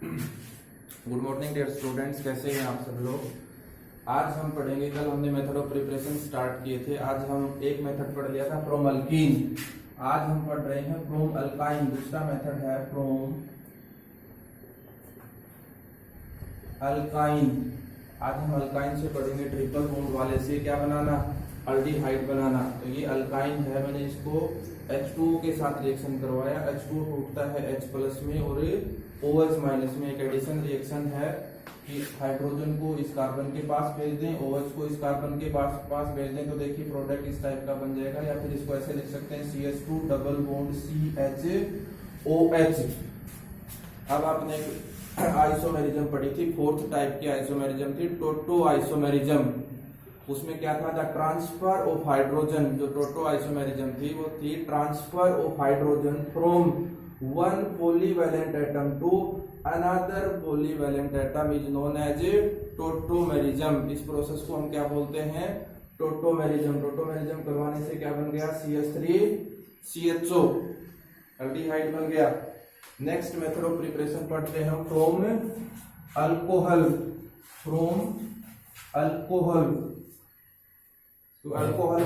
Good morning dear students, कैसे हैं आप सब लोग। आज हम पढ़ेंगे, कल हमने मेथड ऑफ प्रिपरेशन स्टार्ट किए थे। आज हम एक मेथड पढ़ लिया था फ्रॉम अल्कीन। आज हम पढ़ रहे हैं फ्रॉम अल्काइन। दूसरा मेथड है फ्रॉम अल्काइन। आज हम अल्काइन से पढ़ेंगे ट्रिपल बॉन्ड वाले से क्या बनाना, अल्डिहाइड बनाना। तो ये अल्काइन है, मैंने इसको H2O के साथ रिएक्शन करवाया। H2O टूटता है H+ में और OH- में। एक एडिशन रिएक्शन है कि हाइड्रोजन को इस कार्बन के पास भेज दें, OH को इस कार्बन के पास भेज दें, तो देखिए प्रोडक्ट इस टाइप का बन जाएगा। या फिर इसको ऐसे लिख सकते हैं CH2 डबल बॉन्ड CHOH। अब आपने आइसोमेरिज्म पढ़ी थी, फोर्थ टाइप की आइसोमेरिज्म थी टोटो आइसोमेरिज्म। उसमें क्या था, द ट्रांसफर ऑफ हाइड्रोजन। जो टोटो आइसोमेरिज्म थी वो थी transfer of hydrogen from one polyvalent atom to another polyvalent atom is known as tautomerism. इस प्रोसेस को हम क्या बोलते हैं, टोटोमेरिज्म। टोटोमेरिज्म करवाने से क्या बन गया, CH3CHO एल्डिहाइड बन गया। नेक्स्ट मेथड ऑफ प्रिपरेशन पढ़ते हैं हम फ्रॉम अल्कोहल। फ्रॉम अल्कोहल, तो अल्कोहल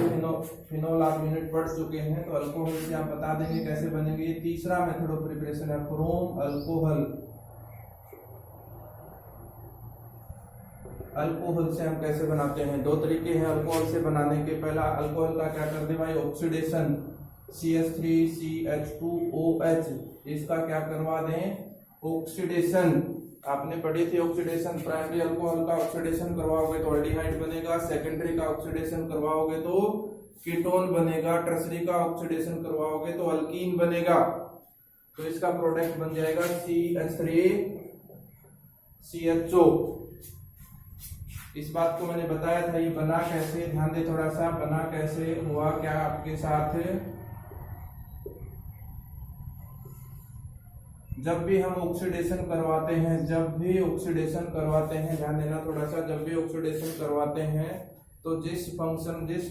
फिनोल आप यूनिट पढ़ चुके हैं, तो अल्कोहल से आप बता देंगे कैसे बनेंगे। ये तीसरा मेथड ऑफ प्रिपरेशन है फ्रॉम अल्कोहल। अल्कोहल से हम कैसे बनाते हैं, दो तरीके हैं अल्कोहल से बनाने के। पहला अल्कोहल का क्या कर दे भाई, ऑक्सीडेशन। CH3CH2OH, इसका क्या करवा दें, ऑक्सीडेशन। आपने पढ़ी थी ऑक्सीडेशन, प्राइमरी अल्कोहल का ऑक्सीडेशन करवाओगे तो एल्डिहाइड बनेगा, सेकेंडरी का ऑक्सीडेशन करवाओगे तो कीटोन बनेगा, टर्सरी का ऑक्सीडेशन करवाओगे तो अल्कीन बनेगा। तो इसका प्रोडक्ट बन जाएगा CH3CHO। इस बात को मैंने बताया था, ये बना कैसे, ध्यान दे थोड़ा सा, बना कैसे हुआ क्या आपके साथ। जब भी हम ऑक्सीडेशन करवाते हैं, ध्यान देना थोड़ा सा, जब भी ऑक्सीडेशन करवाते हैं तो जिस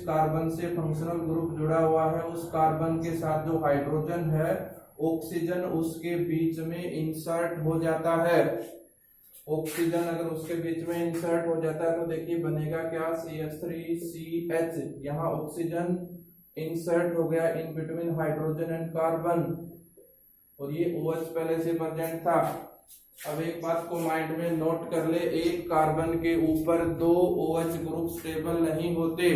कार्बन से फंक्शनल ग्रुप जुड़ा हुआ है उस कार्बन के साथ जो हाइड्रोजन है, ऑक्सीजन उसके बीच में इंसर्ट हो जाता है। ऑक्सीजन अगर उसके बीच में इंसर्ट हो जाता है तो देखिए बनेगा क्या, CH3CH। यहाँ ऑक्सीजन इंसर्ट हो गया in between hydrogen and carbon, और ये OH पहले से प्रेजेंट था। अब एक बात को माइंड में नोट कर ले, एक कार्बन के ऊपर दो OH ग्रुप स्टेबल नहीं होते।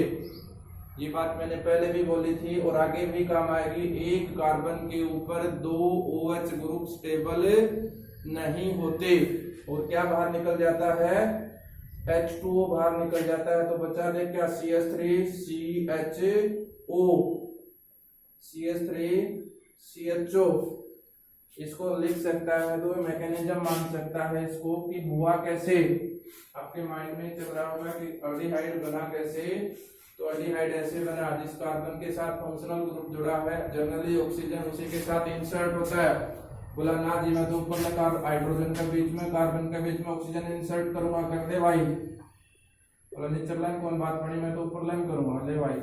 ये बात मैंने पहले भी बोली थी और आगे भी काम आएगी। एक कार्बन के ऊपर दो OH ग्रुप स्टेबल नहीं होते, और क्या बाहर निकल जाता है, H2O बाहर निकल जाता है। तो बचा दे क्या, CH3CHO, CH3CHO। इसको लिख सकता है तो मैकेनिज्म मान सकता है इसको कि हुआ कैसे। आपके माइंड में चल रहा होगा कि एल्डिहाइड बना कैसे, तो एल्डिहाइड ऐसे बना, जिस कार्बन के साथ फंक्शनल ग्रुप जुड़ा है जनरली ऑक्सीजन उसी के साथ इंसर्ट होता है। बोला ना जी मैं तो ऊपर में हाइड्रोजन के बीच में, कार्बन के बीच में ऑक्सीजन इंसर्ट करूंगा, कर दे भाई। बोला नीचे लाइन कौन बात पड़ी, मैं तो ऊपर लाइन करूंगा, ले भाई।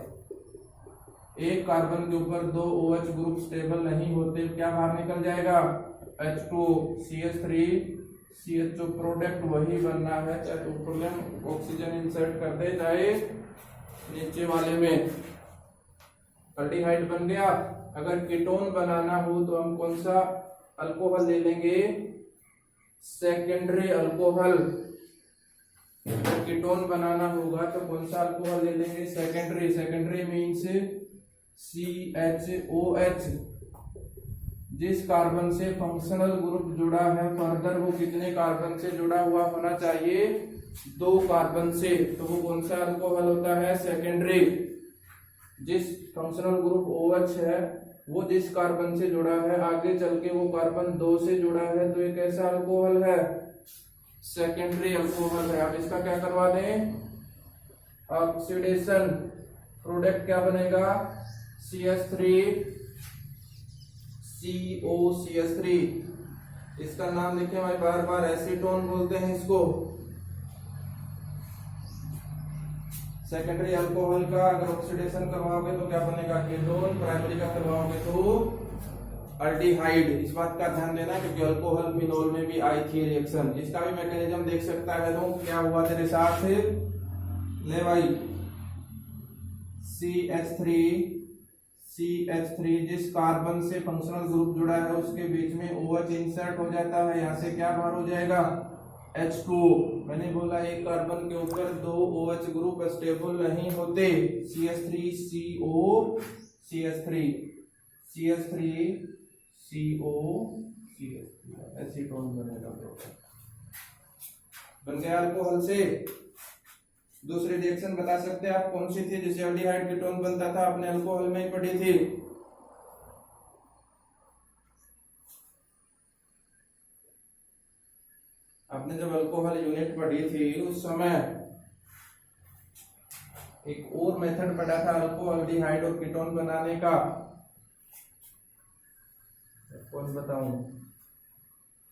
एक कार्बन के ऊपर दो OH ग्रुप स्टेबल नहीं होते, क्या बाहर निकल जाएगा, H2O, CH3CHO। प्रोडक्ट वही बनना है, चाहे ऊपर में ऑक्सीजन इंसर्ट कर दे चाहे नीचे वाले में। एल्डिहाइड बन गया। अगर कीटोन बनाना हो तो हम कौन सा अल्कोहल ले लेंगे, सेकेंडरी अल्कोहल। कीटोन बनाना होगा तो कौन सा अल्कोहल ले लेंगे, सेकेंडरी। Secondary means CHOH। जिस कार्बन से फंक्शनल ग्रुप जुड़ा है, फर्दर वो कितने कार्बन से जुड़ा हुआ होना चाहिए, दो कार्बन से, तो वो कौन सा अल्कोहल होता है, सेकेंडरी। जिस फंक्शनल ग्रुप OH है वो जिस कार्बन से जुड़ा है, आगे चल के वो कार्बन 2 से जुड़ा है, तो ये कैसा अल्कोहल है, सेकेंडरी अल्कोहल है। अब इसका क्या करवा दें, ऑक्सीडेशन। प्रोडक्ट क्या बनेगा, CH3COCH3। इसका नाम लिखे भाई, बार बार एसीटोन बोलते हैं इसको। सेकेंडरी अल्कोहल का अगर ऑक्सीडेशन करवाओगे तो क्या बनेगा, कीटोन। प्राइमरी का करवाओगे तो अल्डिहाइड, इस बात का ध्यान देना क्योंकि अल्कोहल फिनोल में भी आई थी रिएक्शन। इसका भी मैकेनिज्म देख सकता है तो क्या हुआ तेरे साथ, ले भाई CH3 जिस कार्बन से फंक्शनल ग्रुप जुड़ा है उसके बीच में OH इंसर्ट हो जाता है, यहाँ से क्या बाहर हो जाएगा H2O। मैंने बोला एक कार्बन के ऊपर 2 OH ग्रुप स्टेबल नहीं होते, CH3CO एसीटोन बनेगा, बन गया अल्कोहल से। दूसरी रिएक्शन बता सकते हैं आप कौन सी थी जिसे एल्डिहाइड कीटोन बनता था, आपने अल्कोहल में ही पढ़ी थी। आपने जब अल्कोहल यूनिट पढ़ी थी उस समय एक और मेथड पढ़ा था अल्कोहल्डिहाइड और कीटोन बनाने का, कौन बताऊं,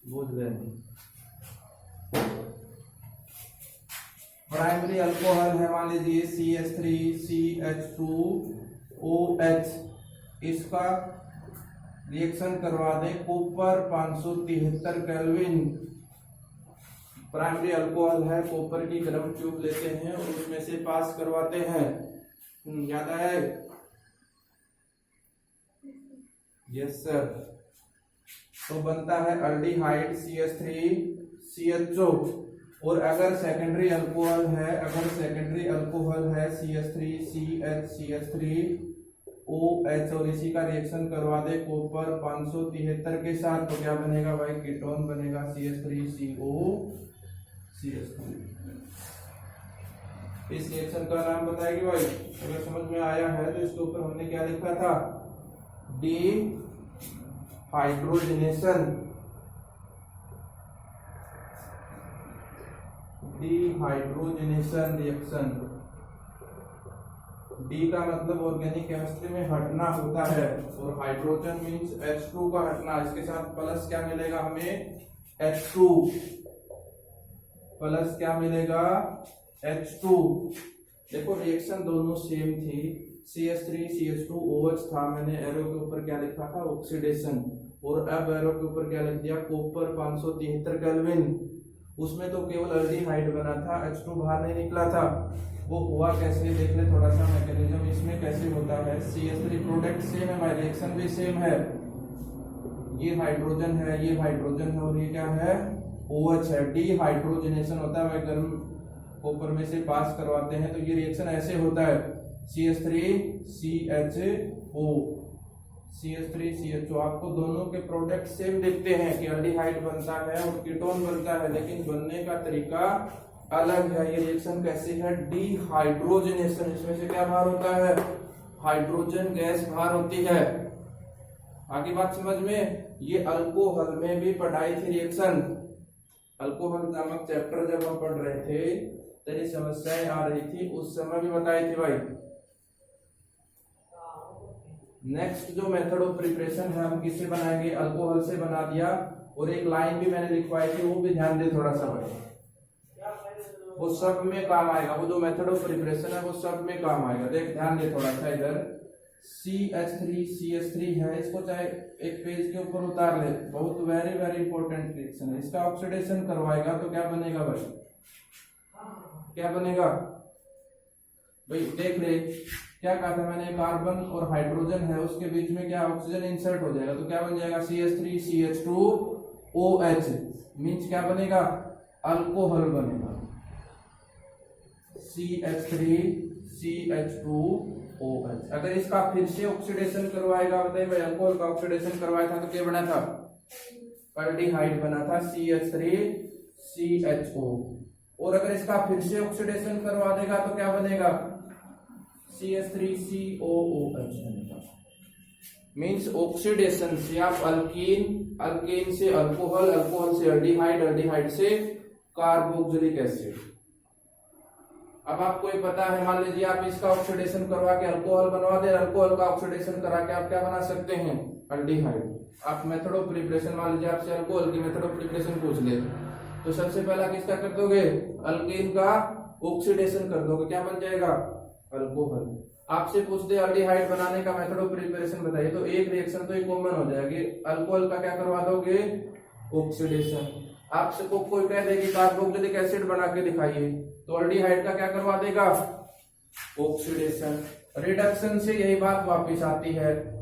भूल गए। प्राइमरी अल्कोहल है मान लीजिए CH3CH2OH, इसका रिएक्शन करवा दें कॉपर 573 केल्विन। प्राइमरी अल्कोहल है, कॉपर की गर्म ट्यूब लेते हैं और उसमें से पास करवाते हैं, याद आया है? Yes sir. तो बनता है अल्डिहाइड CH3CHO। और अगर सेकेंडरी अल्कोहल है, CH3OH और इसी का रिएक्शन करवा दे कॉपर 573 के साथ, तो क्या बनेगा भाई, कीटोन बनेगा CH3CO। इस रिएक्शन का नाम बताएगी भाई, अगर समझ में आया है तो इसके ऊपर हमने क्या लिखा था, डिहाइड्रोजनेशन रिएक्शन। डी का मतलब ऑर्गेनिक केमिस्ट्री में हटना होता है, और हाइड्रोजन मींस H2 का हटना। इसके साथ प्लस क्या मिलेगा हमें, H2 प्लस क्या मिलेगा, H2। देखो रिएक्शन दोनों सेम थी, CH3CH2OH था, मैंने एरो के ऊपर क्या लिखा था, ऑक्सीडेशन, और अब एरो के ऊपर क्या लिख दिया, कॉपर 573 केल्विन। उसमें तो केवल अल्डिहाइड बना था, H2 बाहर नहीं निकला था। वो हुआ कैसे, देख ले थोड़ा सा मैकेनिज्म इसमें कैसे होता है। CH3 प्रोडक्ट सेम है, रिएक्शन भी सेम है, ये हाइड्रोजन है, ये हाइड्रोजन है, और ये क्या है, OH है। डिहाइड्रोजनेशन होता है, गर्म कॉपर में से पास करवाते हैं, तो ये रिएक्शन ऐसे होता है, CH3CHO। आपको दोनों के प्रोडक्ट सेम दिखते हैं कि अल्डिहाइड बनता है और कीटोन बनता है, लेकिन बनने का तरीका अलग है। ये रिएक्शन कैसे है, डिहाइड्रोजनेशन, इसमें से क्या बाहर होता है, हाइड्रोजन गैस बाहर होती है। आगे बात समझ में। ये अल्कोहल में भी पढ़ाई थी रिएक्शन, अल्कोहल नामक चैप्टर जब हम पढ़ रहे थे, तेरी समस्याएं आ रही थी, उस समय भी बताई थी भाई। नेक्स्ट जो मेथड ऑफ प्रिपरेशन है, हम किससे बनाएंगे, अल्कोहल से बना दिया। और एक लाइन भी मैंने लिखवाई थी, वो भी ध्यान दे थोड़ा सा भाई, वो सब में काम आएगा। वो जो मेथड ऑफ प्रिपरेशन है वो सब में काम आएगा, देख ध्यान दे थोड़ा सा। इधर CH3 है, इसको चाहे एक पेज के ऊपर उतार ले, बहुत वेरी वेरी इंपॉर्टेंट रिएक्शन है। इसका ऑक्सीडेशन करवाएगा तो क्या बनेगा भाई, क्या बनेगा भाई, देख ले क्या कहा था मैंने, कार्बन और हाइड्रोजन है, उसके बीच में क्या ऑक्सीजन इंसर्ट हो जाएगा, तो क्या बन जाएगा, CH3CH2OH मींस क्या बनेगा, अल्कोहल बनेगा, CH3CH2OH। अगर इसका फिर से ऑक्सीडेशन करवाएगा, बताइए भाई, अल्कोहल का ऑक्सीडेशन करवाया था तो क्या बना था, अल्डिहाइड बना था, CH3CHO। और अगर इसका फिर से ऑक्सीडेशन करवा देगा तो क्या बनेगा, CH3COOH बनेगा। मींस ऑक्सीडेशन से आप अल्कीन, अल्कीन से अल्कोहल, अल्कोहल से अल्डिहाइड, अल्डिहाइड से कार्बोक्सिलिक एसिड। अब आपको ये पता है, मान लीजिए आप इसका ऑक्सीडेशन करवा के अल्कोहल बनवा दे, अल्कोहल का ऑक्सीडेशन करा के आप क्या बना सकते हैं, अल्डिहाइड। आप मेथड ऑफ प्रिपरेशन, मान लीजिए आपसे अल्कोहल की मेथड ऑफ प्रिपरेशन पूछ ले, तो सबसे पहला किसका कर दोगे, अल्कीन का ऑक्सीडेशन कर दोगे, क्या बन जाएगा, अल्कोहल। आपसे पूछ दे अल्डिहाइड बनाने का मेथड ऑफ प्रिपरेशन बताइए, तो एक रिएक्शन तो ये कॉमन हो जाएगी, अल्कोहल का क्या करवा दोगे, ऑक्सीडेशन। आपसे को कोई कह दे कि कार्बोक्सिलिक एसिड बना के दिखाइए, तो अल्डिहाइड का क्या करवा देगा, ऑक्सीडेशन। रिडक्शन से यही बात वापस आती है,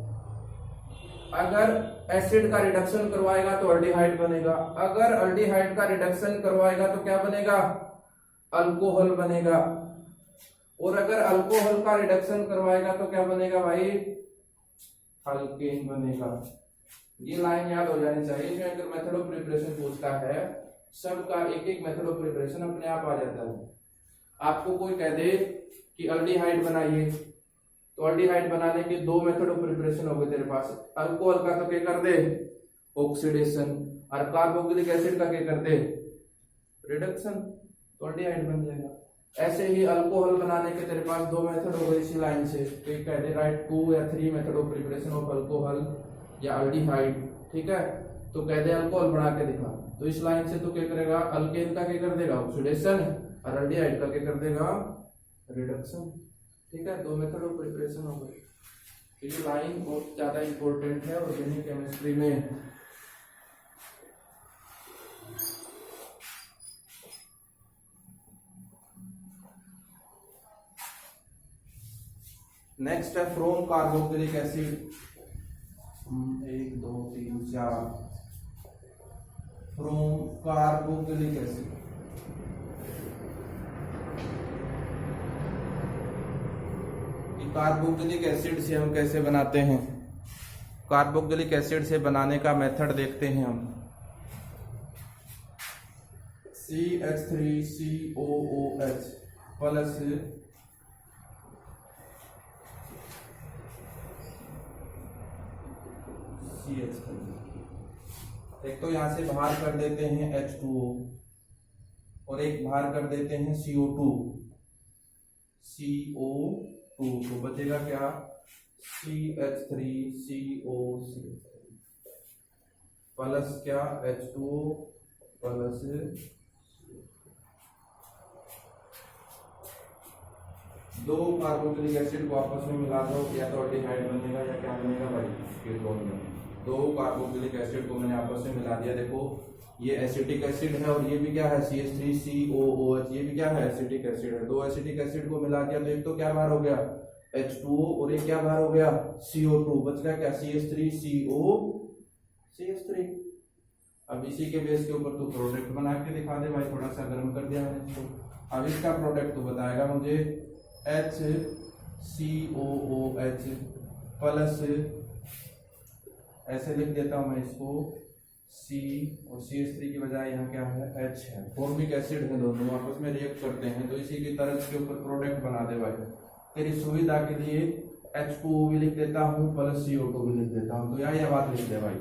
अगर एसिड का रिडक्शन करवाएगा तो अल्डिहाइड बनेगा, अगर अल्डिहाइड का रिडक्शन करवाएगा तो क्या बनेगा, अल्कोहल बनेगा, और अगर अल्कोहल का रिडक्शन करवाएगा तो क्या बनेगा भाई, अल्केन बनेगा। ये लाइन याद हो जानी चाहिए। इसमें अगर मेथड ऑफ प्रिपरेशन पूछता है, सबका एक एक मेथड ऑफ प्रिपरेशन अपने आप आ जाता है। आपको कोई कह दे कि अल्डिहाइड बनाइए, तो अल्डिहाइड बनाने के दो मेथड ऑफ प्रिपरेशन हो गए तेरे पास, अल्कोहल का तो क्या कर दे, ऑक्सीडेशन, और कार्बोक्सिलिक एसिड का क्या कर दे, रिडक्शन, तो अल्डिहाइड बन जाएगा। ऐसे ही अल्कोहल बनाने के तेरे पास दो मेथड हो गए इसी लाइन से, तो एक कह दे राइट 2 या 3 method of preparation of alcohol या अल्डिहाइड, ठीक है, तो कह दे अल्कोहल बना के दिखा, तो इस लाइन से तो क्या करेगा, अल्केन का क्या कर देगा, ऑक्सीडेशन, और अल्डिहाइड का क्या कर देगा, रिडक्शन, ठीक है। दो मेथड ऑफ प्रिपरेशन हो गए। तो ये लाइन बहुत ज्यादा इंपॉर्टेंट है ऑर्गेनिक केमिस्ट्री में। नेक्स्ट है from carboxylic acid, 1 2 3 4, from carboxylic acid. Carboxylic acid से हम कैसे बनाते हैं, कार्बोक्सिलिक एसिड से बनाने का मेथड देखते हैं हम। CH3COOH प्लस CH3, एक तो यहां से बाहर कर देते हैं H2O और एक बाहर कर देते हैं CO2, तो बचेगा क्या, CH3COCH3 प्लस क्या, H2O प्लस दो कार्बोक्सिलिक एसिड को आपस में मिला दो, या तो अल्डिहाइड बनेगा या क्या बनेगा भाई, कीटोन बनेगा। दो कार्बोक्सिलिक एसिड को मैंने आपस में मिला दिया, देखो ये एसिटिक एसिड है और ये भी क्या है, CH3COOH, ये भी क्या है, एसिटिक एसिड है। दो एसिटिक एसिड को मिला दिया तो एक तो क्या बाहर हो गया, H2O, और एक क्या बाहर हो गया, CO2, बच गया क्या, CH3COCH3। अब इसी के बेस के ऊपर तू प्रोडक्ट बना के दिखा दे भाई, थोड़ा सा गर्म कर दिया मैंने इसको। अब इसका प्रोडक्ट तू बताएगा मुझे, HCOOH प्लस, ऐसे लिख देता हूं मैं इसको, C, और CH3 की बजाय यहाँ क्या है, H है। फॉर्मिक एसिड है, दोनों आपस में रिएक्ट करते हैं, तो इसी की तरह के ऊपर प्रोडक्ट बना दे भाई। तेरी सुविधा के लिए H2O भी लिख देता हूँ प्लस CO2 भी लिख देता हूँ, तो यहाँ यह बात लिख दे भाई।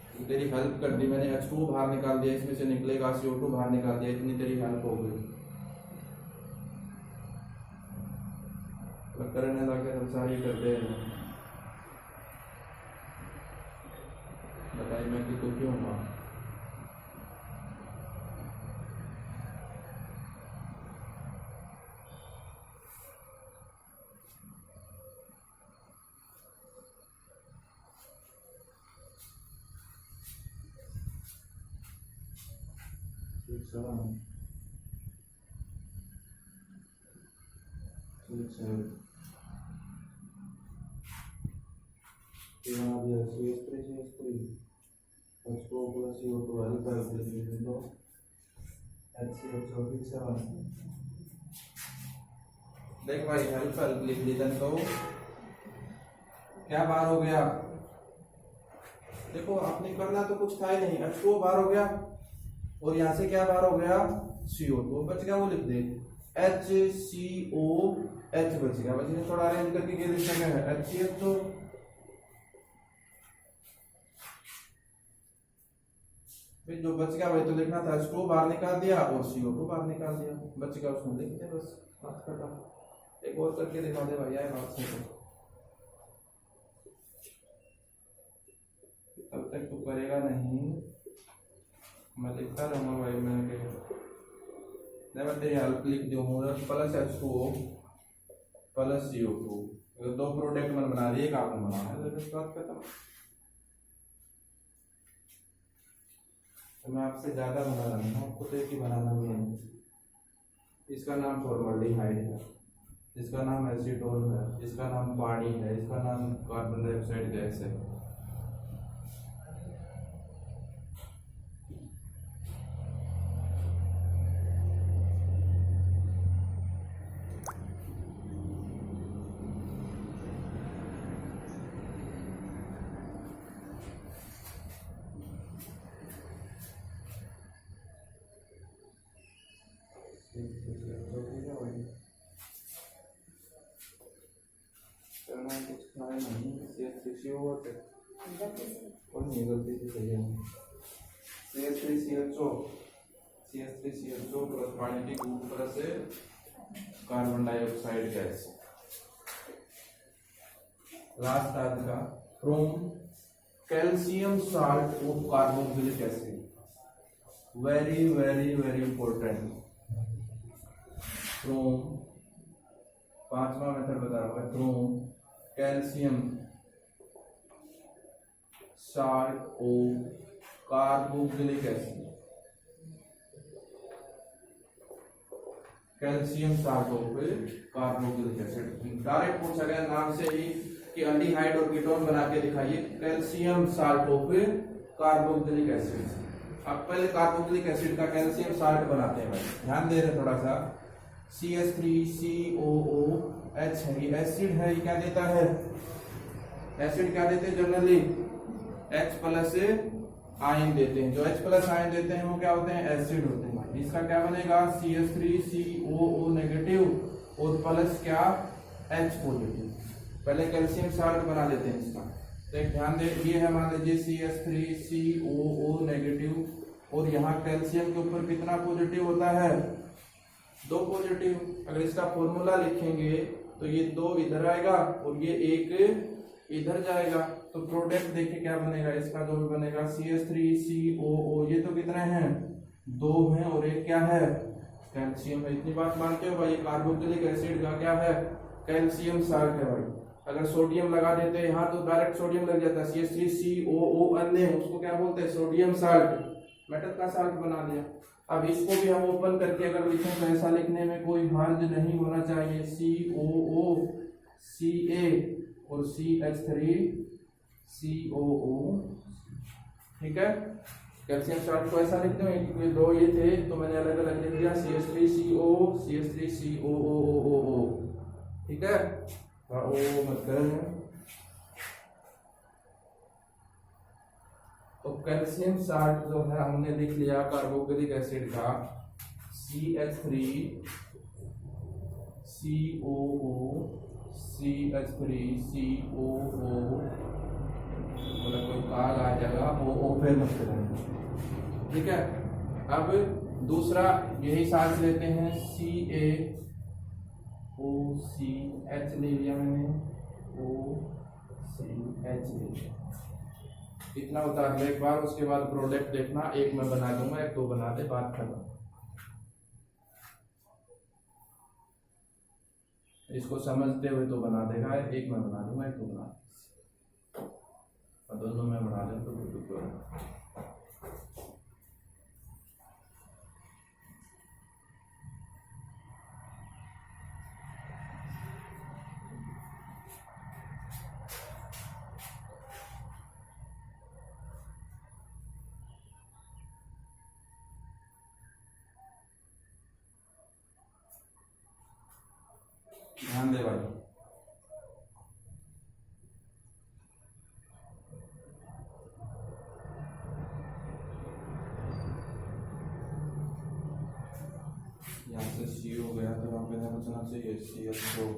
तो तेरी हेल्प कर दी मैंने, H2O बाहर निकाल दिया, इसमें से निकलेगा CO2 बाहर निकाल दिया, इतनी तेरी हेल्प हो गई। करने लगे हम सारी करते हैं, बताइए मैं कि तो क्यों हुआ। देख भाई हेल्प लिख लीजिए, तो क्या बार हो गया, देखो आपने करना तो कुछ था ही नहीं, H2O बार हो गया और यहाँ से क्या बार हो गया, CO2 बच गया, वो लिख दे HCOH बच गया। बच थोड़ा अरेंज करके क्या लिख सकते हैं, HCH, तो जो बच गया वही तो लिखना था, H2O बाहर निकाल दिया और CO2 बाहर निकाल दिया, बच गया उसमें लिख दे बस, बात खत्म। एक और करके दिखा दे भैया, बात से तब तक तू करेगा नहीं, मैं लिखता रहूंगा भाई, मैंने मैं तेरे हेल्प लिख दूंगा प्लस H2O प्लस CO2। अगर दो प्रोडक्ट मैंने बना दिए, एक आपने बनाना है, तो इस बात खत्म। तो मैं आपसे ज्यादा बना रहा हूँ, आपको तो एक ही बनाना भी है। इसका नाम फॉर्मल्डिहाइड है, इसका नाम एसीटोन है, इसका नाम पानी है, इसका नाम कार्बन डाइऑक्साइड गैस है। CH3CHO प्लस पानी की बूंद plus carbon dioxide gas. Last आज का from calcium salt of carboxylic acid, very very very important. From, पांचवा मेथड बता रहा हूं, from calcium salt of carboxylic acid, calcium salt of carboxylic acid. Direct पूछा गया नाम से ही कि एल्डिहाइड और कीटोन बना के दिखाइए, calcium salt of carboxylic acid. अब पहले कार्बोक्सिलिक एसिड का कैल्शियम साल्ट बनाते हैं भाई, ध्यान दे रहे थोड़ा सा। CH3COOH है, ये एसिड है, ये क्या देता है, एसिड क्या देते हैं जनरली, H प्लस आयन देते हैं। जो H प्लस आयन देते हैं वो क्या होते हैं, एसिड होते हैं। इसका क्या बनेगा, CH3COO नेगेटिव और प्लस क्या, H पॉजिटिव। पहले कैल्शियम साल्ट बना देते हैं इसका। तो एक ध्यान दे, ये है मान लीजिए CH3COO नेगेटिव और यहाँ कैल्शियम के ऊपर कितना पॉजिटिव होता है, 2 पॉजिटिव। अगर इसका फॉर्मूला लिखेंगे तो ये 2 इधर आएगा और ये 1 इधर जाएगा, तो प्रोडक्ट देखिए क्या बनेगा, इसका जो भी बनेगा CH3COO, ये तो कितने हैं, 2 हैं और एक क्या है, कैल्शियम है। इतनी बात मानते हो भाई, कार्बोक्सिलिक एसिड का क्या है, कैल्शियम साल्ट है भाई। अगर सोडियम लगा देते हैं यहाँ तो डायरेक्ट सोडियम लग जाता है, CH3COO अन्य उसको क्या बोलते हैं, सोडियम साल्ट, मेटल का साल्ट बना दिया। अब इसको भी हम ओपन करके अगर लिखें तो ऐसा लिखने में कोई हर्ज नहीं होना चाहिए, COO Ca और CH3COO, ठीक है। कैल्शियम साल्ट को ऐसा लिखते हैं, 2 ये थे तो मैंने अलग अलग लिख दिया, CH3CO CH3COO, ठीक है। ओ मत करें। तो कैल्शियम साल्ट जो है हमने लिख लिया कार्बोक्सिलिक एसिड का, CH3COO CH3COO, मतलब कोई काल आ जाएगा ओ फिर मत करेंगे, ठीक है। अब दूसरा यही साल्ट लेते हैं, CaOCH ले लिया मैंने, OCH ले लिया, इतना उतार ले एक बार। उसके बाद प्रोडक्ट देखना, एक मैं बना दूंगा, एक तो बना दे, बात खत्म। इसको समझते हुए तो बना देगा, एक मैं बना दूंगा, एक तो बना, और दोनों में बना दे तो ध्यान दे भाई। यहाँ से सी हो गया तो वहां पे बचना चाहिए CH4।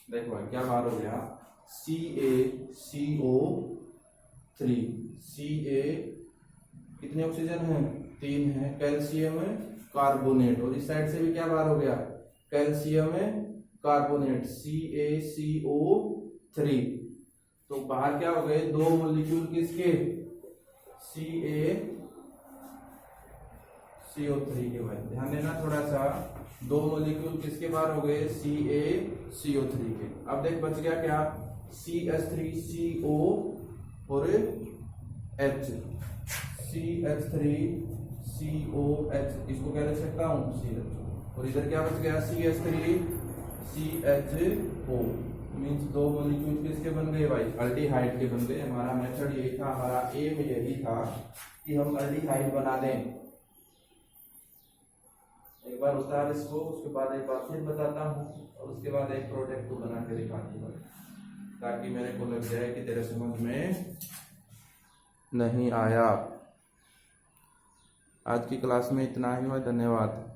देखो भाई क्या बार हो गया, CaCO3, Ca कितने ऑक्सीजन है, 3 है, कैल्शियम है कार्बोनेट, और इस साइड से भी क्या बार हो गया, कैल्शियम है कार्बोनेट, CaCO3। तो बाहर क्या हो गए, 2 मॉलिक्यूल किसके, CO3 के भाई। ध्यान देना थोड़ा सा, दो मॉलिक्यूल किसके बार हो गए, CaCO3 के। अब देख बच गया क्या, CH3CO और H, CH3COH, इसको क्या लिख सकता हूँ CH, और इधर क्या बच गया CH3CHO, मीन्स दो मॉलिक्यूल किसके बन गए भाई, अल्डिहाइड के बन गए। हमारा मेथड यही था, हमारा एम यही था कि हम अल्डिहाइड बना दें। एक बार उतार इसको, उसके बाद एक बार फिर बताता हूँ, और उसके बाद एक प्रोडक्ट को बना के दिखा दूंगा, ताकि मेरे को लग जाए कि तेरे समझ में नहीं आया। आज की क्लास में इतना ही है, धन्यवाद।